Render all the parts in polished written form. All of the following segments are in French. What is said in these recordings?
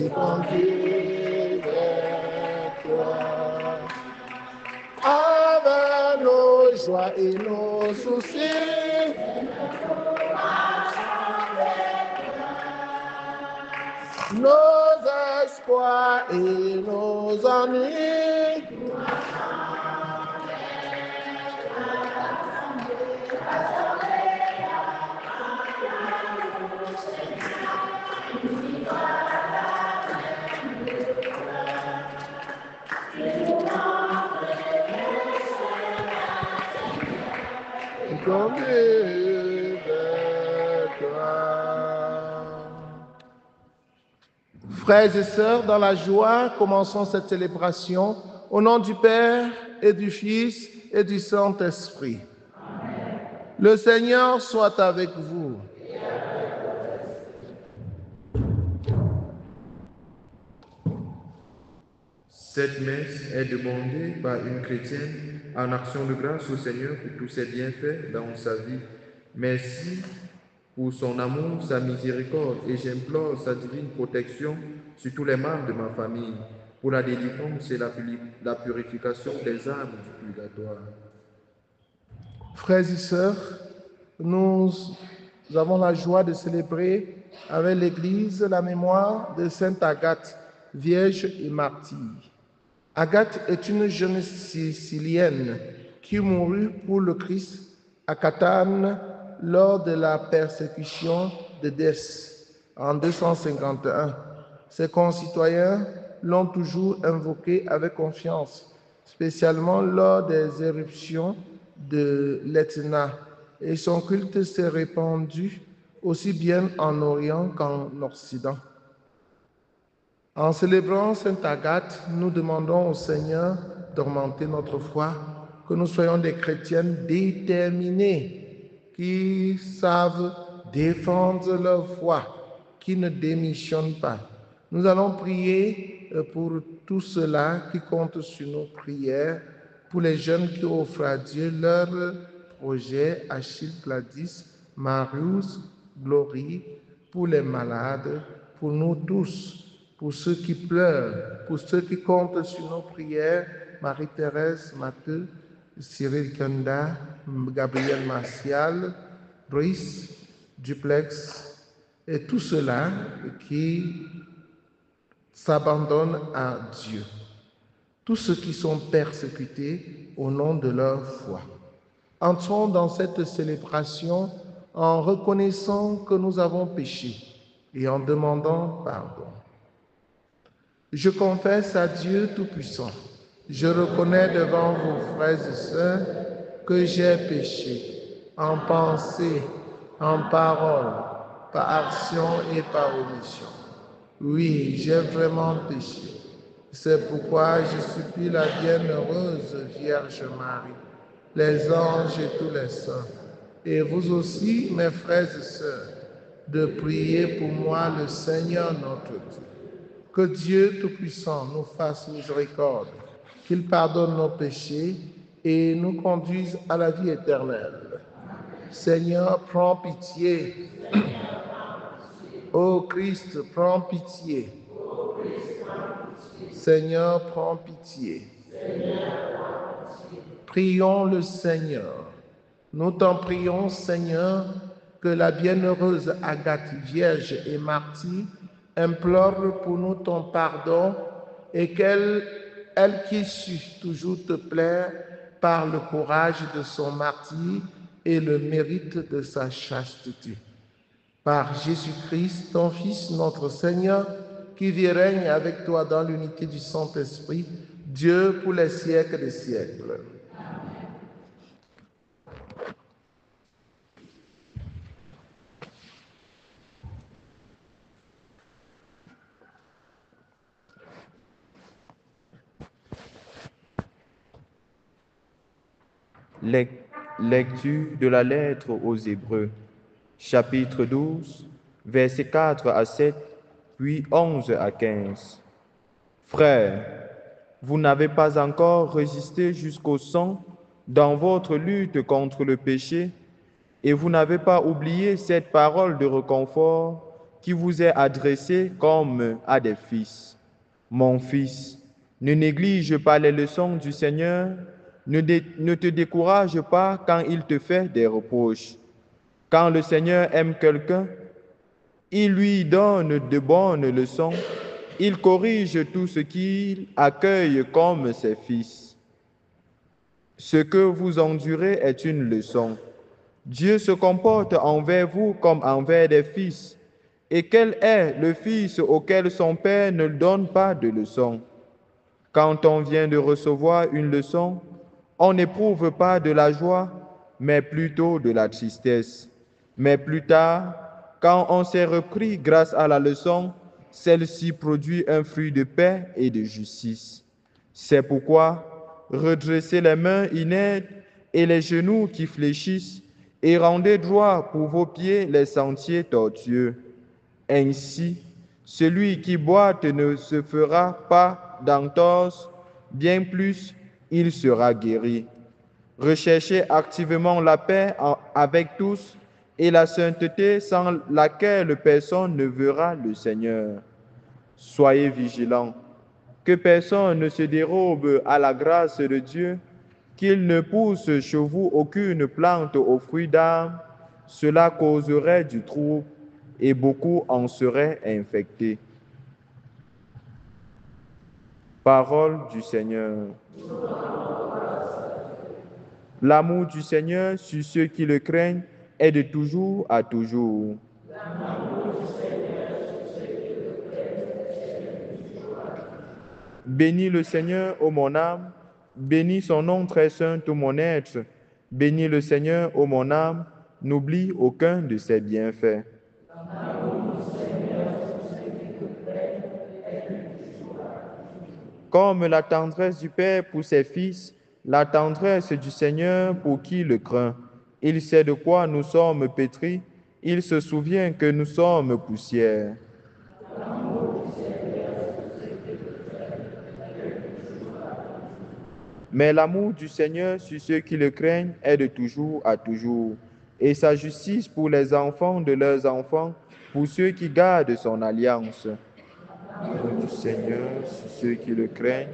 qui conduit vers toi. Avec nos joies et nos soucis, nos espoirs et nos ennuis, conduit vers toi. Frères et sœurs, dans la joie, commençons cette célébration au nom du Père et du Fils et du Saint-Esprit. Le Seigneur soit avec vous. Cette messe est demandée par une chrétienne en action de grâce au Seigneur pour tous ses bienfaits dans sa vie. Merci pour son amour, sa miséricorde, et j'implore sa divine protection sur tous les membres de ma famille, pour la délivrance et la purification des âmes du purgatoire. Frères et sœurs, nous avons la joie de célébrer avec l'Église la mémoire de Sainte Agathe, vierge et martyre. Agathe est une jeune Sicilienne qui mourut pour le Christ à Catane lors de la persécution de Dès en 251. Ses concitoyens l'ont toujours invoquée avec confiance, spécialement lors des éruptions de l'Etna, et son culte s'est répandu aussi bien en Orient qu'en Occident. En célébrant Sainte Agathe, nous demandons au Seigneur d'augmenter notre foi, que nous soyons des chrétiennes déterminées, qui savent défendre leur foi, qui ne démissionnent pas. Nous allons prier pour tous ceux-là qui comptent sur nos prières, pour les jeunes qui offrent à Dieu leurs projets, Achille, Gladys, Marius, Glory, pour les malades, pour nous tous, pour ceux qui pleurent, pour ceux qui comptent sur nos prières, Marie-Thérèse, Matthieu, Cyril Kanda, Gabriel Martial, Brice, Duplex, et tous ceux-là qui s'abandonnent à Dieu. Tous ceux qui sont persécutés au nom de leur foi. Entrons dans cette célébration en reconnaissant que nous avons péché et en demandant pardon. Je confesse à Dieu Tout-Puissant, je reconnais devant vos frères et sœurs que j'ai péché en pensée, en parole, par action et par omission. Oui, j'ai vraiment péché. C'est pourquoi je supplie la bienheureuse Vierge Marie, les anges et tous les saints, et vous aussi, mes frères et sœurs, de prier pour moi le Seigneur notre Dieu. Que Dieu Tout-Puissant nous fasse miséricorde, qu'il pardonne nos péchés et nous conduise à la vie éternelle. Seigneur, prends pitié. Ô Christ, prends pitié. Seigneur, prends pitié. Prions le Seigneur. Nous t'en prions, Seigneur, que la bienheureuse Agathe, vierge et martyre, implore pour nous ton pardon et qu'elle qui sut toujours te plaire par le courage de son martyre et le mérite de sa chasteté. Par Jésus-Christ, ton Fils, notre Seigneur, qui vit et règne avec toi dans l'unité du Saint-Esprit, Dieu pour les siècles des siècles. Lecture de la lettre aux Hébreux, chapitre 12, versets 4 à 7, puis 11 à 15. Frères, vous n'avez pas encore résisté jusqu'au sang dans votre lutte contre le péché, et vous n'avez pas oublié cette parole de réconfort qui vous est adressé comme à des fils. Mon fils, ne néglige pas les leçons du Seigneur, ne te décourage pas quand il te fait des reproches. Quand le Seigneur aime quelqu'un, il lui donne de bonnes leçons, il corrige tout ce qu'il accueille comme ses fils. Ce que vous endurez est une leçon. Dieu se comporte envers vous comme envers des fils. Et quel est le fils auquel son père ne donne pas de leçon? Quand on vient de recevoir une leçon, on n'éprouve pas de la joie, mais plutôt de la tristesse. Mais plus tard, quand on s'est repris grâce à la leçon, celle-ci produit un fruit de paix et de justice. C'est pourquoi redressez les mains inertes et les genoux qui fléchissent, et rendez droit pour vos pieds les sentiers tortueux. Ainsi, celui qui boite ne se fera pas d'entorse, bien plus, il sera guéri. Recherchez activement la paix avec tous et la sainteté sans laquelle personne ne verra le Seigneur. Soyez vigilants, que personne ne se dérobe à la grâce de Dieu, qu'il ne pousse chez vous aucune plante aux fruits d'armes, cela causerait du trouble et beaucoup en seraient infectés. Parole du Seigneur. L'amour du Seigneur sur ceux qui le craignent est de toujours à toujours. Bénis le Seigneur, ô mon âme, bénis son nom très saint, ô mon être. Bénis le Seigneur, ô mon âme, n'oublie aucun de ses bienfaits. Comme la tendresse du Père pour ses fils, la tendresse du Seigneur pour qui le craint. Il sait de quoi nous sommes pétris, il se souvient que nous sommes poussière. Mais l'amour du Seigneur sur ceux qui le craignent est de toujours à toujours, et sa justice pour les enfants de leurs enfants, pour ceux qui gardent son alliance. L'amour du Seigneur sur ceux qui le craignent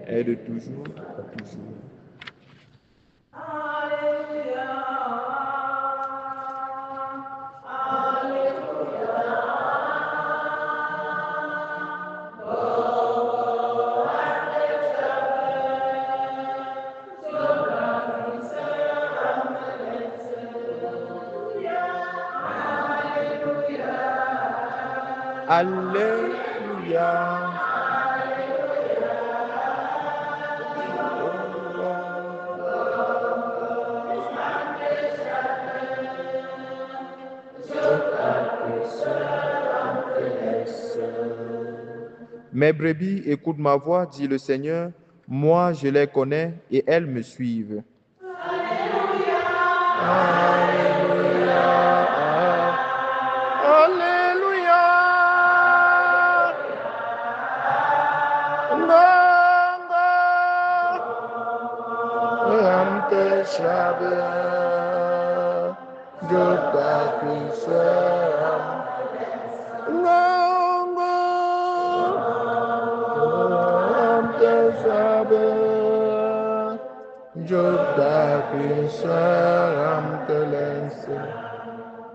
est de toujours à toujours. Alléluia. Mes brebis écoutent ma voix, dit le Seigneur. Moi, je les connais et elles me suivent. Alléluia. Alléluia. Ante Shabbat,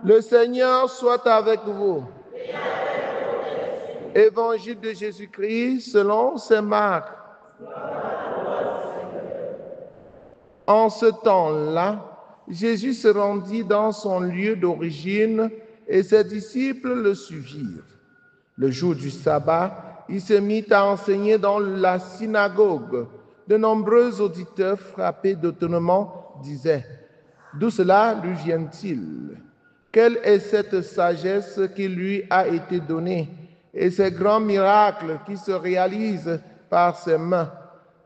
le Seigneur soit avec vous. Évangile de Jésus-Christ selon saint Marc. En ce temps-là, Jésus se rendit dans son lieu d'origine et ses disciples le suivirent. Le jour du sabbat, il se mit à enseigner dans la synagogue. De nombreux auditeurs frappés d'étonnement disaient: d'où cela lui vient-il? Quelle est cette sagesse qui lui a été donnée et ces grands miracles qui se réalisent par ses mains?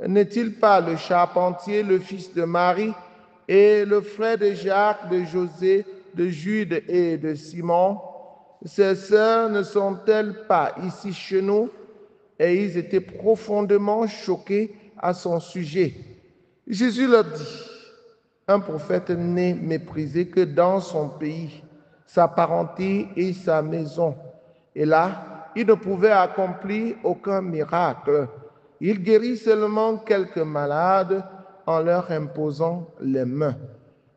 N'est-il pas le charpentier, le fils de Marie, et le frère de Jacques, de José, de Jude et de Simon? Ses sœurs ne sont-elles pas ici chez nous? Et ils étaient profondément choqués à son sujet. Jésus leur dit: un prophète n'est méprisé que dans son pays, sa parenté et sa maison. Et là, il ne pouvait accomplir aucun miracle. Il guérit seulement quelques malades en leur imposant les mains.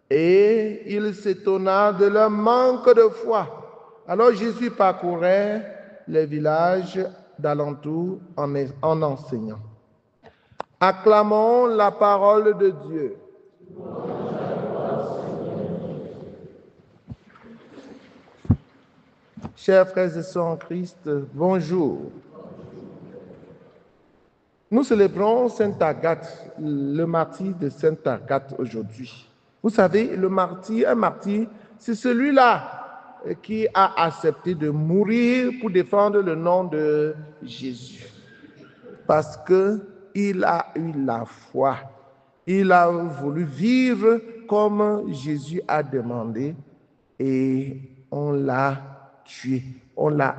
Et il s'étonna de leur manque de foi. Alors Jésus parcourait les villages d'alentour en enseignant. Acclamons la parole de Dieu. Chers frères et sœurs en Christ, bonjour. Nous célébrons Sainte Agathe, le martyr de Sainte Agathe aujourd'hui. Vous savez, un martyr, c'est celui-là qui a accepté de mourir pour défendre le nom de Jésus. Parce qu'il a eu la foi. Il a voulu vivre comme Jésus a demandé et on l'a tué, on l'a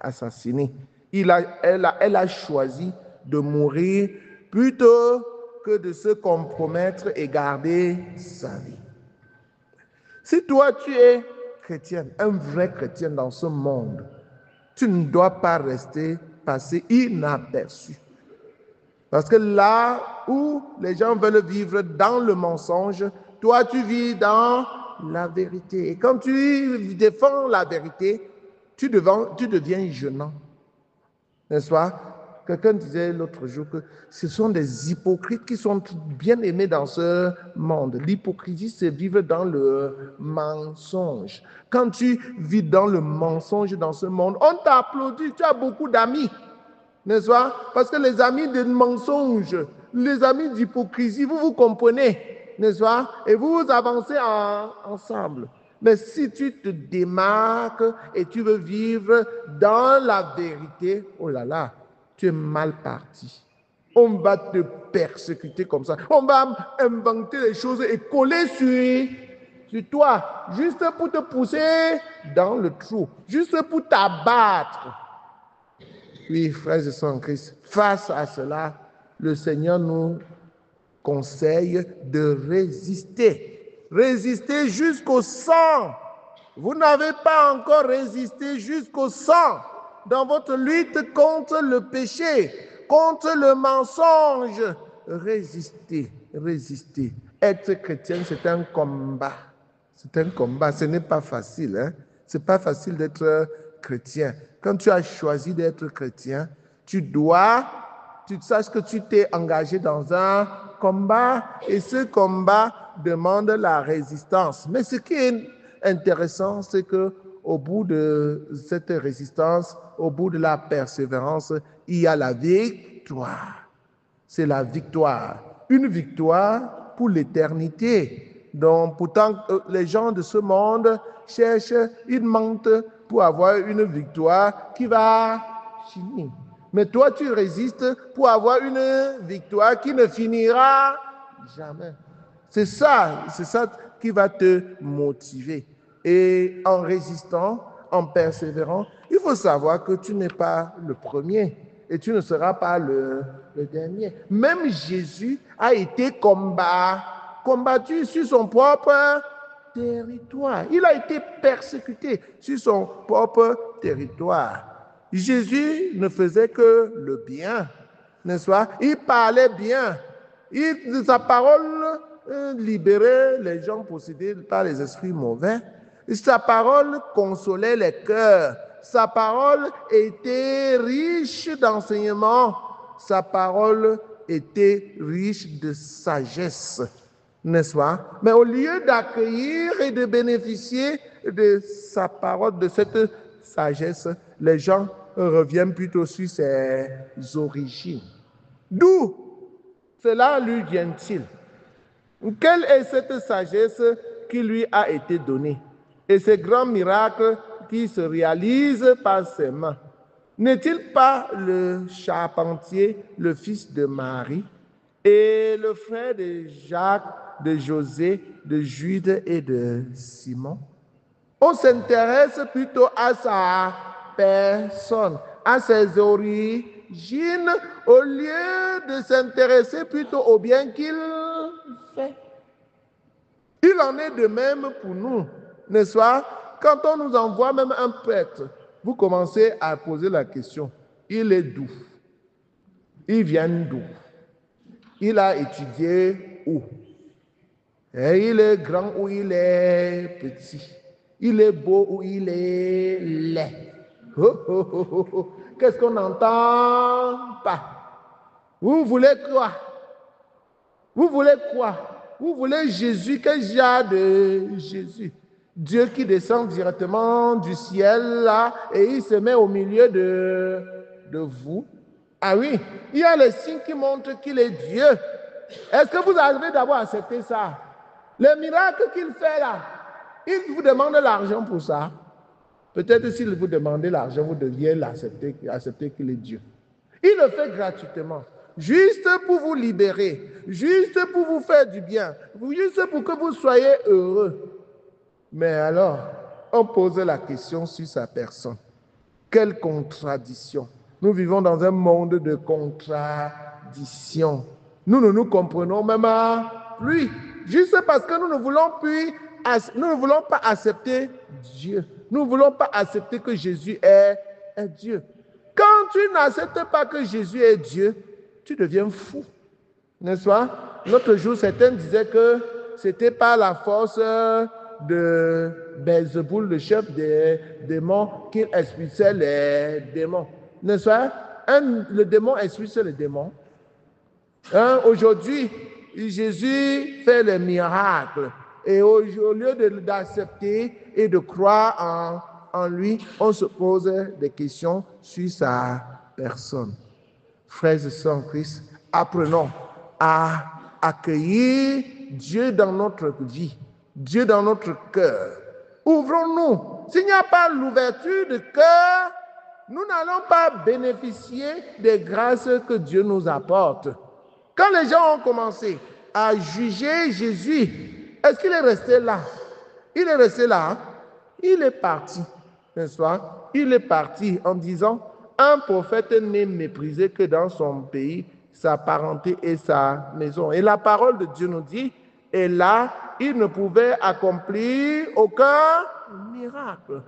assassiné. Elle a choisi de mourir plutôt que de se compromettre et garder sa vie. Si toi tu es chrétien, un vrai chrétien dans ce monde, tu ne dois pas passer inaperçu. Parce que là où les gens veulent vivre dans le mensonge, toi tu vis dans la vérité. Et quand tu défends la vérité, tu deviens gênant. N'est-ce pas? Quelqu'un disait l'autre jour que ce sont des hypocrites qui sont bien aimés dans ce monde. L'hypocrisie, c'est vivre dans le mensonge. Quand tu vis dans le mensonge dans ce monde, on t'applaudit, tu as beaucoup d'amis. N'est-ce pas? Parce que les amis de mensonge, les amis d'hypocrisie, vous vous comprenez, n'est-ce pas? Et vous avancez ensemble. Mais si tu te démarques et tu veux vivre dans la vérité, oh là là, tu es mal parti. On va te persécuter comme ça. On va inventer des choses et coller sur toi, juste pour te pousser dans le trou, juste pour t'abattre. Oui, frères et sœurs en Christ, face à cela, le Seigneur nous conseille de résister. Résister jusqu'au sang. Vous n'avez pas encore résisté jusqu'au sang dans votre lutte contre le péché, contre le mensonge. Résistez, résistez. Être chrétien, c'est un combat. C'est un combat, ce n'est pas facile. Hein? Ce n'est pas facile d'être chrétien. Quand tu as choisi d'être chrétien, tu saches que tu t'es engagé dans un combat et ce combat demande la résistance. Mais ce qui est intéressant, c'est qu'au bout de cette résistance, au bout de la persévérance, il y a la victoire. C'est la victoire. Une victoire pour l'éternité. Donc, pourtant, les gens de ce monde cherchent, ils mentent pour avoir une victoire qui va finir. Mais toi, tu résistes pour avoir une victoire qui ne finira jamais. C'est ça qui va te motiver. Et en résistant, en persévérant, il faut savoir que tu n'es pas le premier et tu ne seras pas le dernier. Même Jésus a été combattu sur son propre territoire. Il a été persécuté sur son propre territoire. Jésus ne faisait que le bien, n'est-ce pas? Il parlait bien. Sa parole libérait les gens possédés par les esprits mauvais. Sa parole consolait les cœurs. Sa parole était riche d'enseignement. Sa parole était riche de sagesse. N'est-ce pas? Mais au lieu d'accueillir et de bénéficier de sa parole, de cette sagesse, les gens reviennent plutôt sur ses origines. D'où cela lui vient-il? Quelle est cette sagesse qui lui a été donnée? Et ces grands miracles qui se réalisent par ses mains? N'est-il pas le charpentier, le fils de Marie, et le frère de Jacques, de José, de Jude et de Simon? On s'intéresse plutôt à sa personne, à ses origines, au lieu de s'intéresser plutôt au bien qu'il fait. Il en est de même pour nous, n'est-ce pas? Quand on nous envoie même un prêtre, vous commencez à poser la question, il est d'où? Il vient d'où? Il a étudié où? Et il est grand ou il est petit? Il est beau ou il est laid? Qu'est-ce qu'on n'entend pas? Vous voulez quoi? Vous voulez quoi? Vous voulez Jésus? Quel genre de Jésus? Dieu qui descend directement du ciel là et il se met au milieu de vous. Ah oui, il y a les signes qui montrent qu'il est Dieu. Est-ce que vous avez d'abord accepté ça? Les miracles qu'il fait là, il vous demande l'argent pour ça. Peut-être s'il vous demande l'argent, vous deviez accepter qu'il est Dieu. Il le fait gratuitement, juste pour vous libérer, juste pour vous faire du bien, juste pour que vous soyez heureux. Mais alors, on pose la question sur sa personne. Quelle contradiction! Nous vivons dans un monde de contradictions. Nous ne nous comprenons même plus. Juste parce que nous ne voulons pas accepter Dieu. Nous ne voulons pas accepter que Jésus est Dieu. Quand tu n'acceptes pas que Jésus est Dieu, tu deviens fou. N'est-ce pas? L'autre jour, certains disaient que c'était pas la force de Belzéboul, le chef des démons, qu'il expulsait les démons. N'est-ce pas? Le démon expulse le démon. Aujourd'hui, Jésus fait les miracles. Et au lieu d'accepter et de croire en lui, on se pose des questions sur sa personne. Frères et sœurs en Christ, apprenons à accueillir Dieu dans notre vie, Dieu dans notre cœur. Ouvrons-nous. S'il n'y a pas l'ouverture de cœur, nous n'allons pas bénéficier des grâces que Dieu nous apporte. Quand les gens ont commencé à juger Jésus, est-ce qu'il est resté là? Il est resté là. Il est parti, n'est-ce pas? Il est parti en disant, un prophète n'est méprisé que dans son pays, sa parenté et sa maison. Et la parole de Dieu nous dit, et là, il ne pouvait accomplir aucun miracle.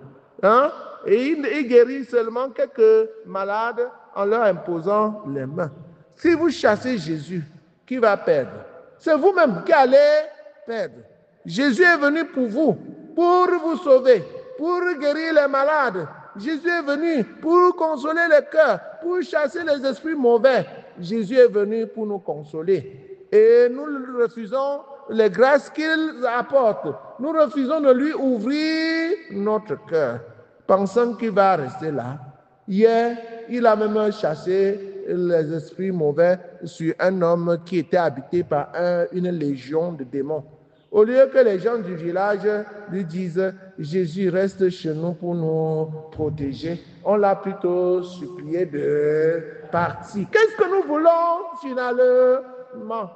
Et il guérit seulement quelques malades en leur imposant les mains. Si vous chassez Jésus, qui va perdre? C'est vous-même qui allez perdre. Jésus est venu pour vous sauver, pour guérir les malades. Jésus est venu pour consoler les cœurs, pour chasser les esprits mauvais. Jésus est venu pour nous consoler. Et nous refusons les grâces qu'il apporte. Nous refusons de lui ouvrir notre cœur, pensant qu'il va rester là. Hier, il a même chassé les esprits mauvais sur un homme qui était habité par une légion de démons. Au lieu que les gens du village lui disent « Jésus reste chez nous pour nous protéger », on l'a plutôt supplié de partir. Qu'est-ce que nous voulons finalement?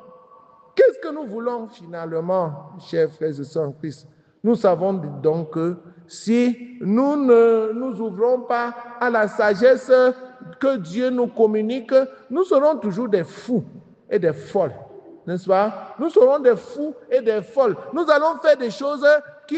Qu'est-ce que nous voulons finalement, chers frères et sœurs en Christ? Nous savons donc que si nous ne nous ouvrons pas à la sagesse que Dieu nous communique, nous serons toujours des fous et des folles. N'est-ce pas? Nous serons des fous et des folles. Nous allons faire des choses qui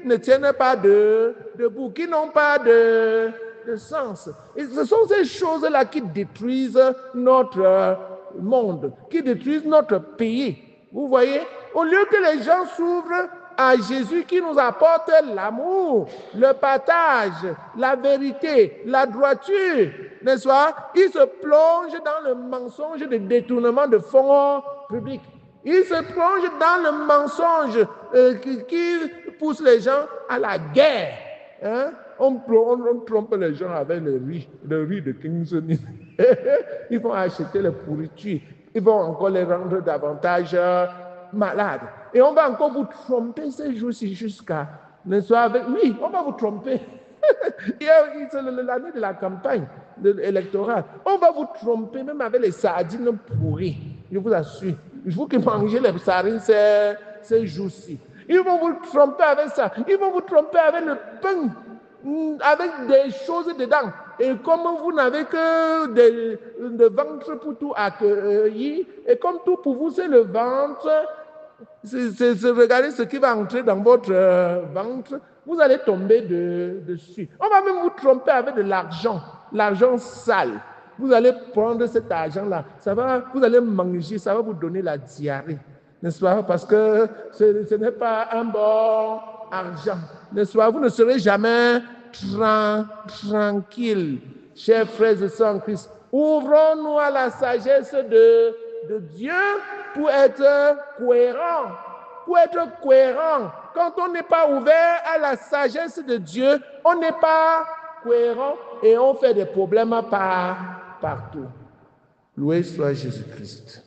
ne tiennent pas debout, qui n'ont pas de sens. Et ce sont ces choses-là qui détruisent notre monde, qui détruisent notre pays. Vous voyez? Au lieu que les gens s'ouvrent à Jésus qui nous apporte l'amour, le partage, la vérité, la droiture, n'est-ce pas? Il se plonge dans le mensonge de détournement de fonds publics. Il se plonge dans le mensonge qui pousse les gens à la guerre. On trompe les gens avec le riz de Kingston. Ils vont acheter les pourritures. Ils vont encore les rendre davantage malades. Et on va encore vous tromper ces jours-ci jusqu'à... Oui, on va vous tromper. C'est l'année de la campagne électorale. On va vous tromper même avec les sardines pourries. Je vous assure. Vous qui mangez les sardines ces jours-ci. Ils vont vous tromper avec ça. Ils vont vous tromper avec le pain, avec des choses dedans. Et comme vous n'avez que de ventre pour tout accueillir, et comme tout pour vous c'est le ventre, Regardez ce qui va entrer dans votre ventre, vous allez tomber dessus. On va même vous tromper avec de l'argent sale. Vous allez prendre cet argent-là, vous allez manger, ça va vous donner la diarrhée, n'est-ce pas? Parce que ce n'est pas un bon argent, n'est-ce pas? Vous ne serez jamais tranquille, chers frères et sœurs en Christ. Ouvrons-nous à la sagesse de Dieu pour être cohérent. Quand on n'est pas ouvert à la sagesse de Dieu, on n'est pas cohérent et on fait des problèmes partout. Loué soit Jésus-Christ.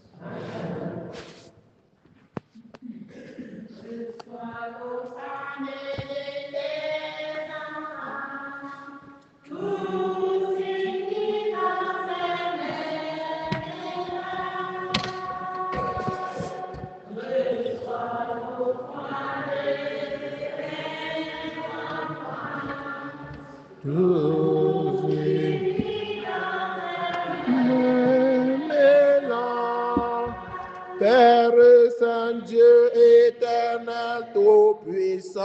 Père Saint Dieu éternel tout-puissant,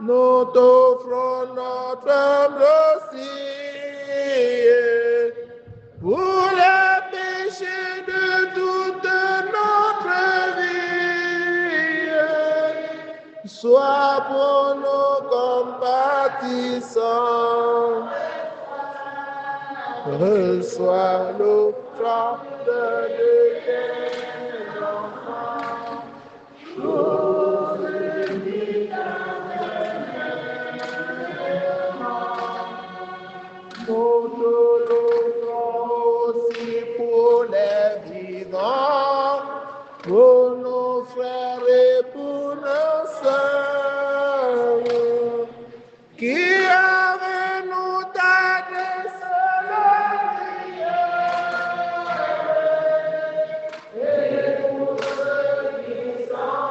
nous t'offrons notre humble cire pour les péchés de toute notre vie. Sois pour nous compatissant. Reçois l'offrande de tes enfants. Nous te l'offrons aussi pour les vivants, pour nos frères et pour nos sœurs, qui avec nous t'adressent la prière, et pour ceux qui sont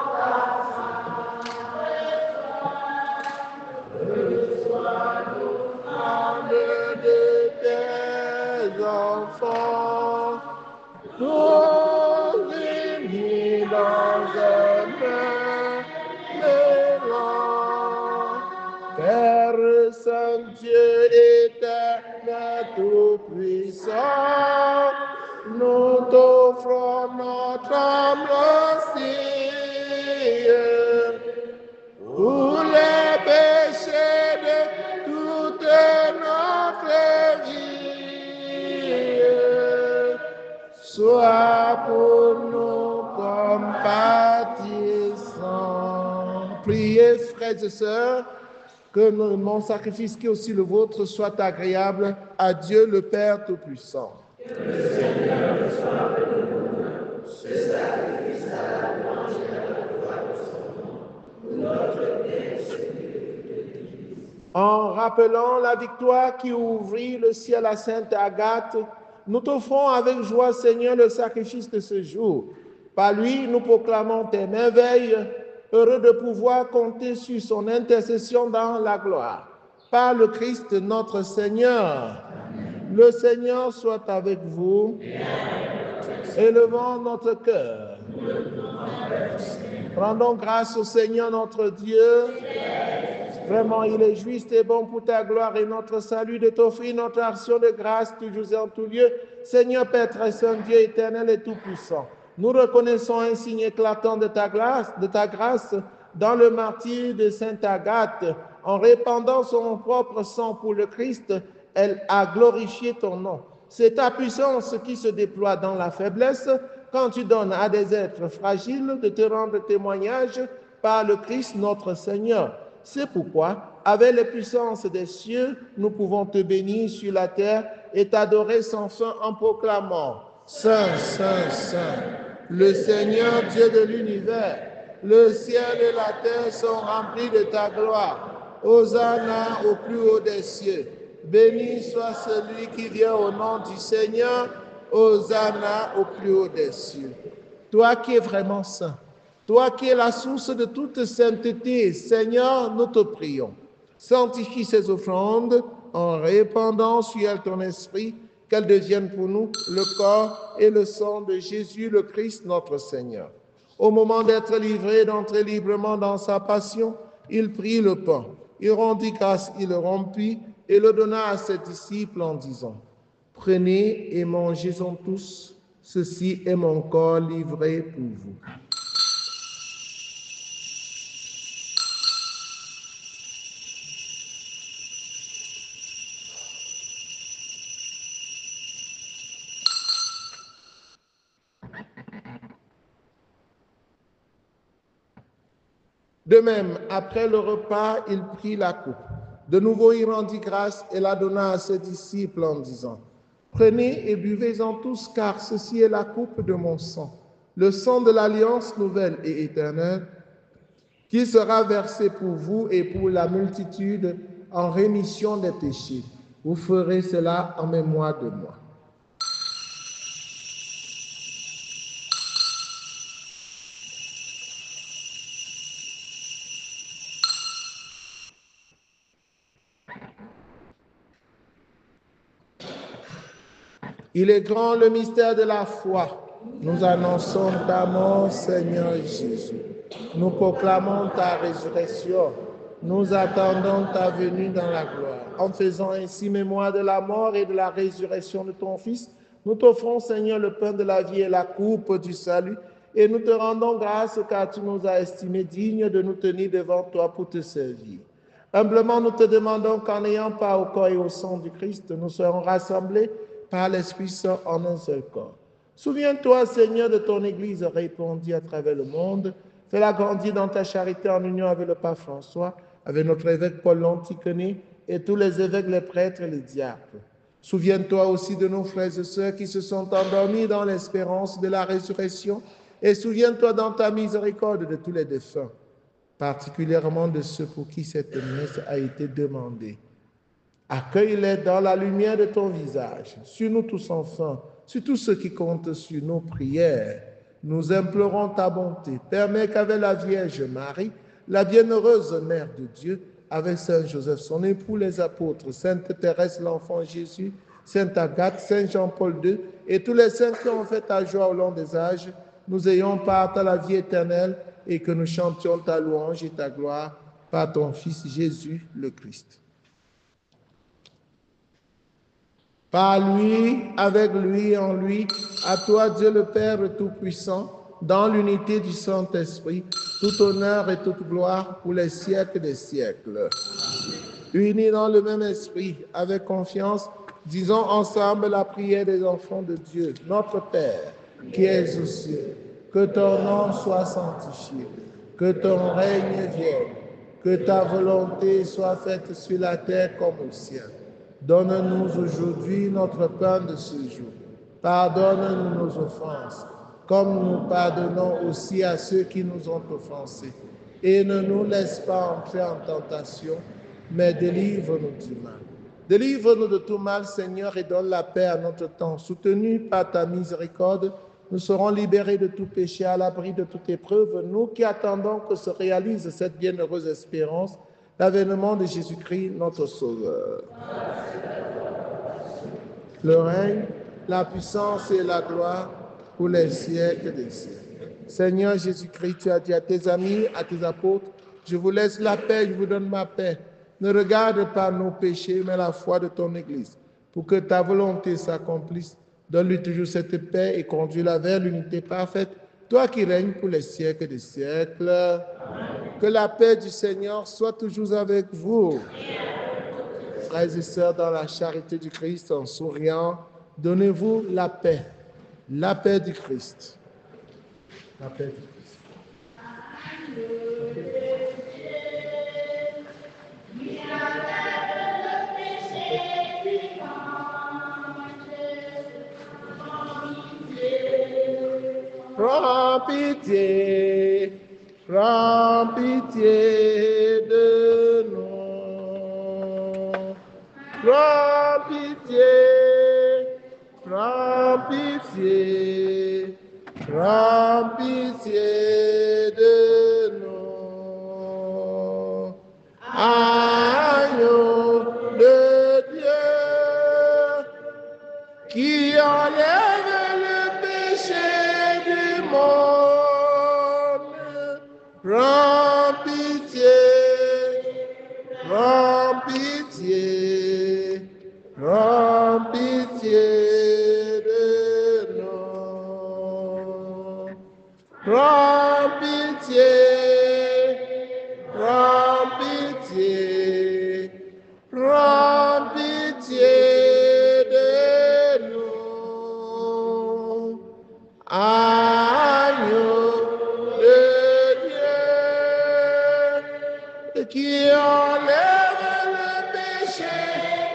reçois-nous de tes enfants, tous unis dans un même élan. Père Saint Dieu éternel tout-puissant, nous t'offrons notre humble cire pour les péchés de toute notre vie. Sois pour nous compatissant. Priez, frères et sœurs, que mon sacrifice qui est aussi le vôtre soit agréable à Dieu le Père Tout-Puissant. Que le Seigneur soit avec nous, ce sacrifice à la louange et à la gloire de son nom, pour notre bien et celui de l'Église. En rappelant la victoire qui ouvrit le ciel à Sainte Agathe, nous t'offrons avec joie, Seigneur, le sacrifice de ce jour. Par lui, nous proclamons tes merveilles, heureux de pouvoir compter sur son intercession dans la gloire. Par le Christ notre Seigneur. Le Seigneur soit avec vous. Élevons notre cœur. Rendons grâce au Seigneur notre Dieu. Vraiment, il est juste et bon pour ta gloire et notre salut de t'offrir notre action de grâce toujours et en tout lieu. Seigneur Père très saint, Dieu éternel et tout-puissant, nous reconnaissons un signe éclatant de ta grâce dans le martyre de Sainte Agathe. En répandant son propre sang pour le Christ, elle a glorifié ton nom. C'est ta puissance qui se déploie dans la faiblesse quand tu donnes à des êtres fragiles de te rendre témoignage par le Christ notre Seigneur. C'est pourquoi, avec les puissances des cieux, nous pouvons te bénir sur la terre et t'adorer sans fin en proclamant « Saint, Saint, Saint, le Seigneur Dieu de l'univers, le ciel et la terre sont remplis de ta gloire. Hosanna au plus haut des cieux. Béni soit celui qui vient au nom du Seigneur. Hosanna au plus haut des cieux. » Toi qui es vraiment saint, toi qui es la source de toute sainteté, Seigneur, nous te prions. Sanctifie ces offrandes en répandant sur elles ton esprit, qu'elles deviennent pour nous le corps et le sang de Jésus le Christ notre Seigneur. Au moment d'être livré, d'entrer librement dans sa passion, il prit le pain. Il rendit grâce, il le rompit et le donna à ses disciples en disant, « Prenez et mangez-en tous, ceci est mon corps livré pour vous. » De même, après le repas, il prit la coupe. De nouveau, il rendit grâce et la donna à ses disciples en disant, « Prenez et buvez-en tous, car ceci est la coupe de mon sang, le sang de l'alliance nouvelle et éternelle, qui sera versé pour vous et pour la multitude en rémission des péchés. Vous ferez cela en mémoire de moi. » Il est grand le mystère de la foi. Nous annonçons ta mort, Seigneur Jésus. Nous proclamons ta résurrection. Nous attendons ta venue dans la gloire. En faisant ainsi mémoire de la mort et de la résurrection de ton Fils, nous t'offrons, Seigneur, le pain de la vie et la coupe du salut, et nous te rendons grâce car tu nous as estimés dignes de nous tenir devant toi pour te servir. Humblement, nous te demandons qu'en ayant part au corps et au sang du Christ, nous soyons rassemblés par l'Esprit Saint en un seul corps. Souviens-toi, Seigneur, de ton Église répandue à travers le monde. Fais-la grandir dans ta charité en union avec le pape François, avec notre évêque Paul Lonticoné et tous les évêques, les prêtres et les diacres. Souviens-toi aussi de nos frères et sœurs qui se sont endormis dans l'espérance de la résurrection et souviens-toi dans ta miséricorde de tous les défunts, particulièrement de ceux pour qui cette messe a été demandée. Accueille-les dans la lumière de ton visage, sur nous tous enfin, sur tous ceux qui comptent sur nos prières. Nous implorons ta bonté. Permets qu'avec la Vierge Marie, la bienheureuse Mère de Dieu, avec Saint Joseph, son époux, les apôtres, Sainte Thérèse, l'enfant Jésus, Sainte Agathe, Saint Jean-Paul II et tous les saints qui ont fait ta joie au long des âges, nous ayons part à la vie éternelle et que nous chantions ta louange et ta gloire par ton Fils Jésus le Christ. Par lui, avec lui, en lui, à toi Dieu le Père Tout-Puissant, dans l'unité du Saint-Esprit, tout honneur et toute gloire pour les siècles des siècles. Unis dans le même esprit, avec confiance, disons ensemble la prière des enfants de Dieu. Notre Père, qui es aux cieux, que ton nom soit sanctifié, que ton règne vienne, que ta volonté soit faite sur la terre comme au ciel. Donne-nous aujourd'hui notre pain de ce jour. Pardonne-nous nos offenses, comme nous pardonnons aussi à ceux qui nous ont offensés. Et ne nous laisse pas entrer en tentation, mais délivre-nous du mal. Délivre-nous de tout mal, Seigneur, et donne la paix à notre temps. Soutenus par ta miséricorde, nous serons libérés de tout péché, à l'abri de toute épreuve, nous qui attendons que se réalise cette bienheureuse espérance, l'avènement de Jésus-Christ, notre Sauveur. Le règne, la puissance et la gloire pour les siècles des siècles. Seigneur Jésus-Christ, tu as dit à tes amis, à tes apôtres, je vous laisse la paix, je vous donne ma paix. Ne regarde pas nos péchés, mais la foi de ton Église. Pour que ta volonté s'accomplisse, donne-lui toujours cette paix et conduis-la vers l'unité parfaite, toi qui règnes pour les siècles des siècles. Que la paix du Seigneur soit toujours avec vous. Frères et sœurs, dans la charité du Christ, en souriant, donnez-vous la paix du Christ. La paix du Christ. Prends pitié de nous. Prends pitié de nous. Agneau de Dieu, qui enlève le péché du monde. enlève le péché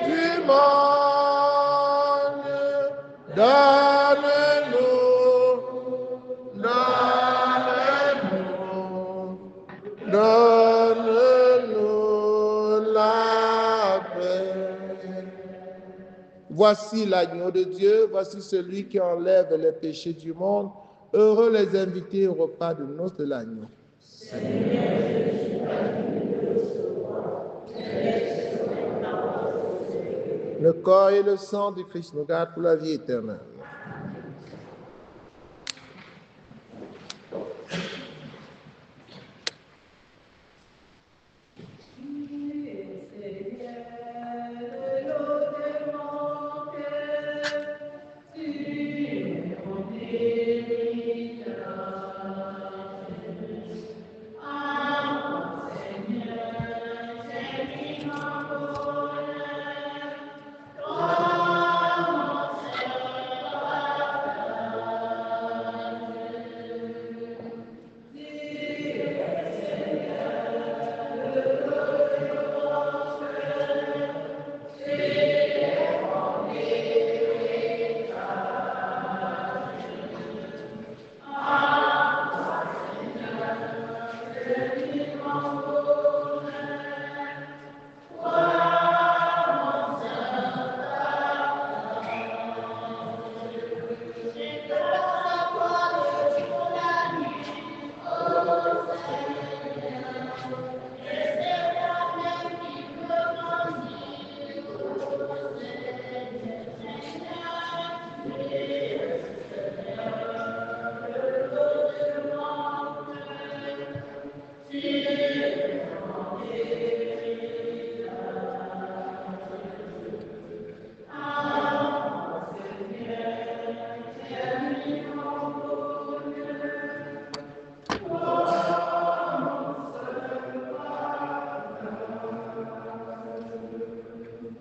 du monde, donne-nous la paix. Voici l'agneau de Dieu, voici celui qui enlève les péchés du monde. Heureux les invités au repas de noces de l'agneau. Le corps et le sang du Christ nous gardent pour la vie éternelle.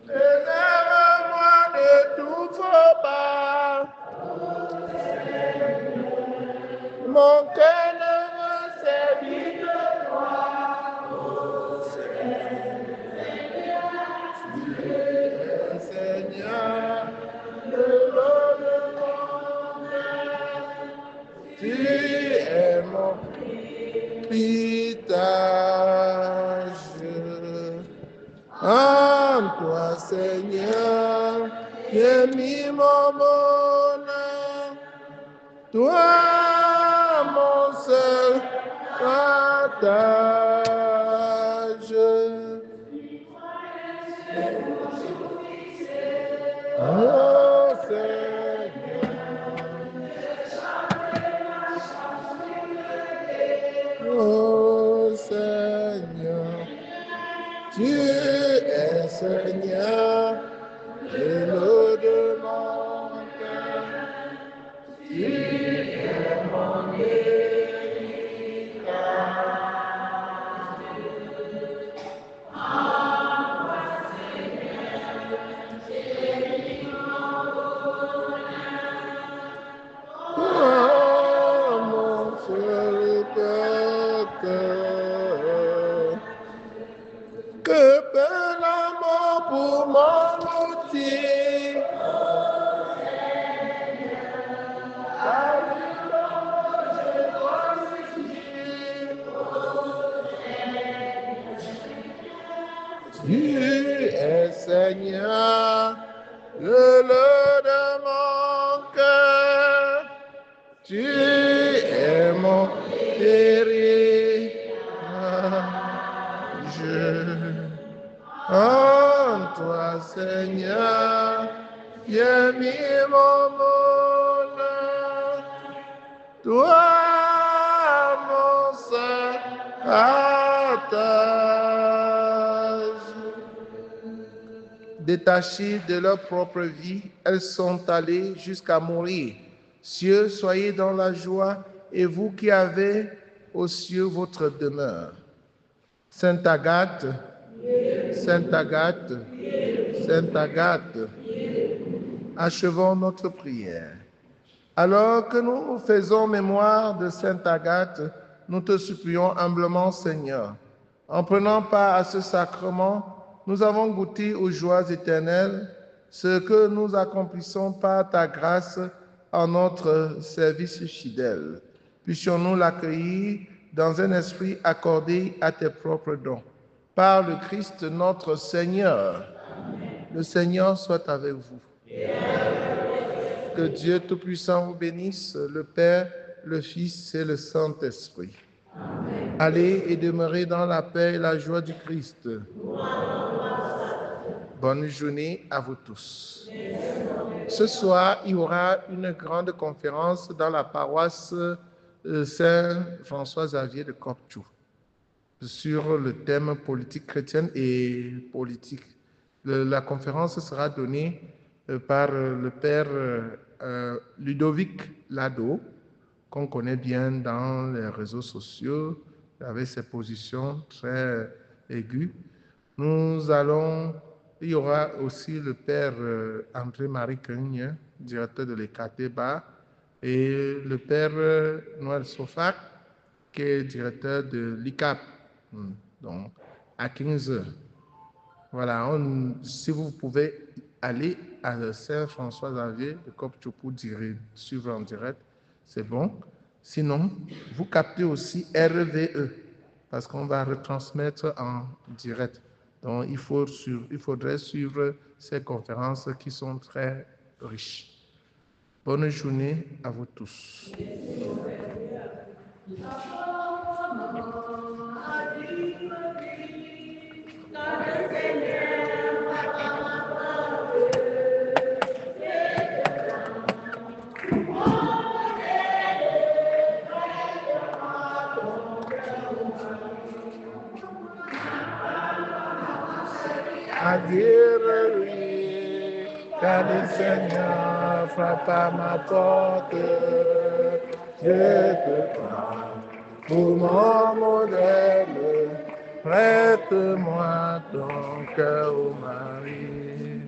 Préserve-moi de tout faux pas. Mon cœur ne veut servir que toi. Seigneur, le lot de mon cœur, tu es mon héritage. En toi, Seigneur, j'ai mis mon bonheur. Toi, mon seul partage. Oh Seigneur, oh Seigneur, tu es Seigneur, et l'eau de mon cœur, tu es mon oh, mon seul cœur. Que peut l'amour pour mon outil? Tu es Seigneur, le lot de mon cœur. Tu es mon héritage. En toi, Seigneur, j'ai mis mon bonheur. Toi, mon seul partage. Détachées de leur propre vie, elles sont allées jusqu'à mourir. Cieux, soyez dans la joie, et vous qui avez aux cieux votre demeure. Sainte Agathe, Sainte Agathe, Sainte Agathe, achevons notre prière. Alors que nous faisons mémoire de Sainte Agathe, nous te supplions humblement, Seigneur, En prenant part à ce sacrement, nous avons goûté aux joies éternelles, ce que nous accomplissons par ta grâce en notre service fidèle. Puissions-nous l'accueillir dans un esprit accordé à tes propres dons. Par le Christ notre Seigneur. Le Seigneur soit avec vous. Que Dieu Tout-Puissant vous bénisse, le Père, le Fils et le Saint-Esprit. Allez et demeurez dans la paix et la joie du Christ. Bonne journée à vous tous. Ce soir, il y aura une grande conférence dans la paroisse Saint-François-Xavier de Copchou sur le thème politique chrétienne et politique. La conférence sera donnée par le père Ludovic Lado, qu'on connaît bien dans les réseaux sociaux, avec ses positions très aiguës. Il y aura aussi le père André-Marie Cogne, directeur de l'ECATEBA, et le père Noël Sofac, qui est directeur de l'ICAP, donc à 15h. Voilà, si vous pouvez aller à Saint-François-Xavier de Copchou pour suivre en direct, c'est bon. Sinon, vous captez aussi RVE, parce qu'on va retransmettre en direct. Donc, il faudrait suivre ces conférences qui sont très riches. Bonne journée à vous tous. À dire oui, car le Seigneur frappe à ma porte. Je te prends pour mon modèle, prête-moi ton cœur au mari.